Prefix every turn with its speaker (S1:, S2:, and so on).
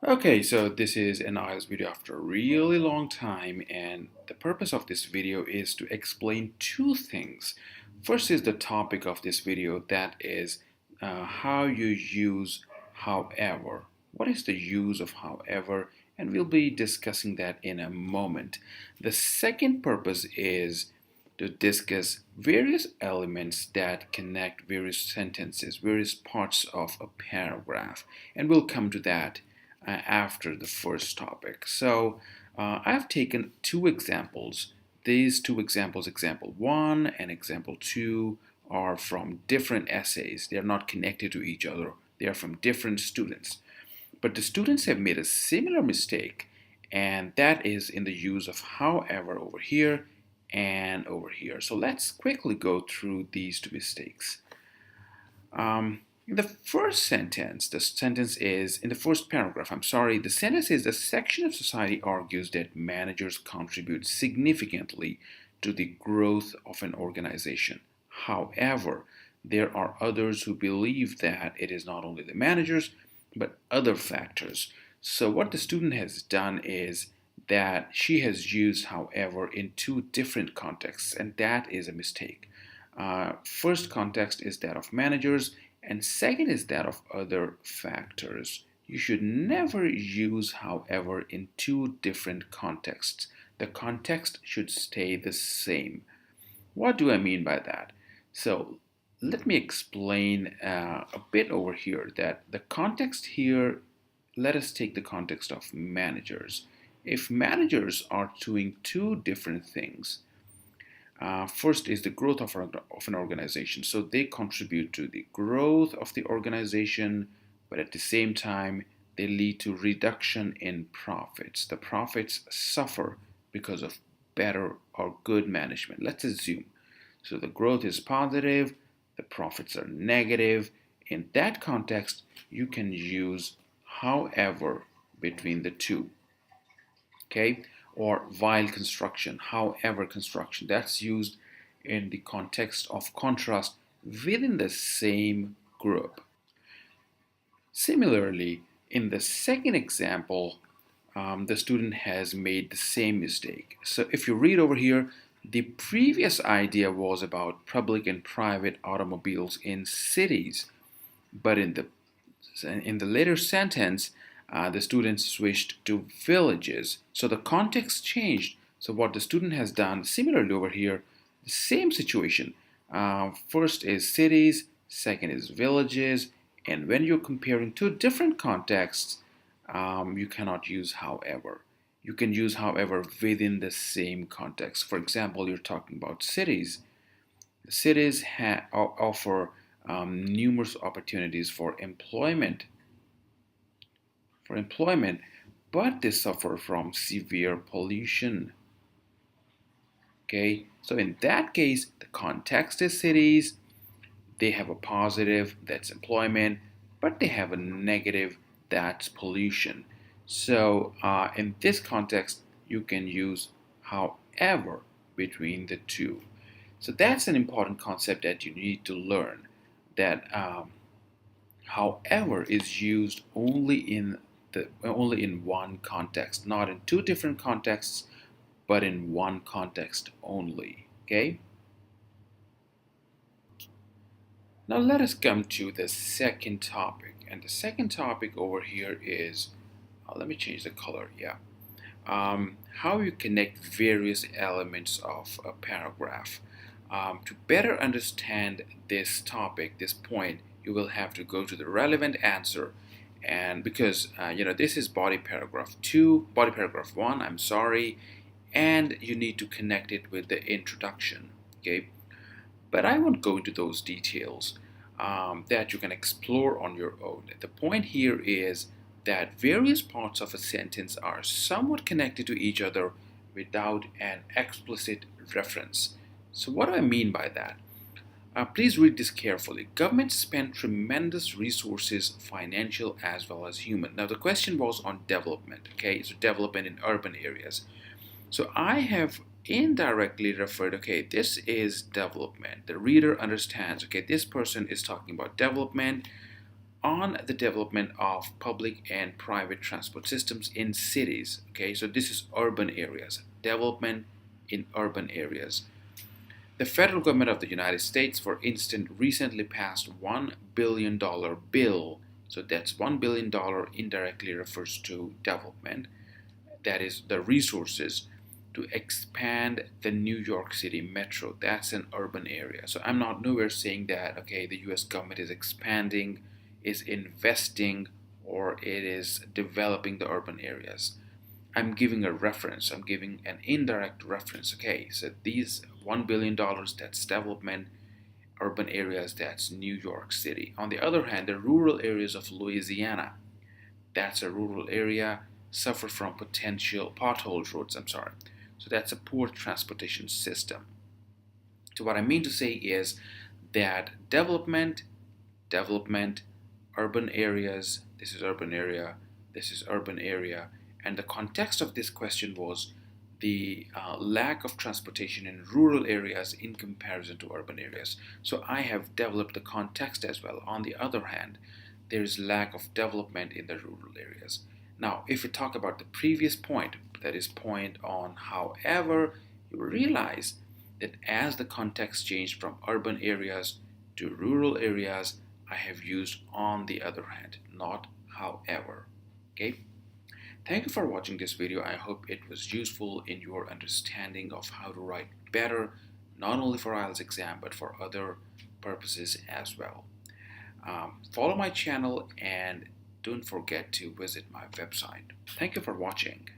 S1: Okay, so this is an IELTS video after a really long time, and the purpose of this video is to explain two things. First is the topic of this video, that is how you use however. What is the use of however? And we'll be discussing that in a moment. The second purpose is to discuss various elements that connect various sentences, various parts of a paragraph, and we'll come to that after the first topic. So I've taken two examples. These two examples, example 1 and example 2, are from different essays. They are not connected to each other. They are from different students. But the students have made a similar mistake, and that is in the use of however over here and over here. So let's quickly go through these two mistakes. In the first sentence, the sentence is, in the first paragraph, I'm sorry, the sentence is, the section of society argues that managers contribute significantly to the growth of an organization. However, there are others who believe that it is not only the managers, but other factors. So what the student has done is that she has used however in two different contexts, and that is a mistake. First context is that of managers, and second is that of other factors. You should never use however in two different contexts. The context should stay the same. What do I mean by that? So let me explain a bit over here, that the context here, let us take the context of managers. If managers are doing two different things, first is the growth of an organization. So they contribute to the growth of the organization, but at the same time, they lead to reduction in profits. The profits suffer because of better or good management. Let's assume. So the growth is positive, the profits are negative. In that context, you can use however between the two. Okay, or while construction, however construction, that's used in the context of contrast within the same group. Similarly, in the second example, the student has made the same mistake. So if you read over here, the previous idea was about public and private automobiles in cities, but in the later sentence, the student switched to villages. So the context changed. So what the student has done, similarly over here, the same situation. First is cities, second is villages, and when you're comparing two different contexts, you cannot use however. You can use however within the same context. For example, you're talking about cities. Cities offer numerous opportunities for employment, but they suffer from severe pollution. Okay, so in that case, the context is cities. They have a positive, that's employment, but they have a negative, that's pollution. So in this context, you can use however between the two. So that's an important concept that you need to learn, that however is used only in one context, not in two different contexts, but in one context only. Okay? Now let us come to the second topic. And the second topic over here is, let me change the color, yeah. How you connect various elements of a paragraph. To better understand this topic, this point, you will have to go to the relevant answer, and because this is body paragraph 2, body paragraph 1, I'm sorry, and you need to connect it with the introduction. Okay, but I won't go into those details. That you can explore on your own. The point here is that various parts of a sentence are somewhat connected to each other without an explicit reference. So what do I mean by that? Please read this carefully. Governments spend tremendous resources, financial as well as human. Now the question was on development, okay? So development in urban areas. So I have indirectly referred, okay, this is development. The reader understands, okay, this person is talking about development. on the development of public and private transport systems in cities. Okay, so this is urban areas, development in urban areas. The federal government of the United States, for instance, recently passed $1 billion bill. So that's $1 billion indirectly refers to development, that is the resources to expand the New York City metro. That's an urban area. So I'm not nowhere saying that, okay, the US government is expanding, is investing, or it is developing the urban areas. I'm giving a reference, I'm giving an indirect reference. Okay, so these $1 billion, that's development, urban areas, that's New York City. On the other hand, the rural areas of Louisiana, that's a rural area, suffer from potential potholed roads, I'm sorry. So that's a poor transportation system. So what I mean to say is that development, urban areas, this is urban area, this is urban area, and the context of this question was the lack of transportation in rural areas in comparison to urban areas. So I have developed the context as well. On the other hand, there is lack of development in the rural areas. Now, if we talk about the previous point, that is point on however, you realize that as the context changed from urban areas to rural areas, I have used on the other hand, not however. Okay. Thank you for watching this video. I hope it was useful in your understanding of how to write better, not only for IELTS exam, but for other purposes as well. Follow my channel and don't forget to visit my website. Thank you for watching.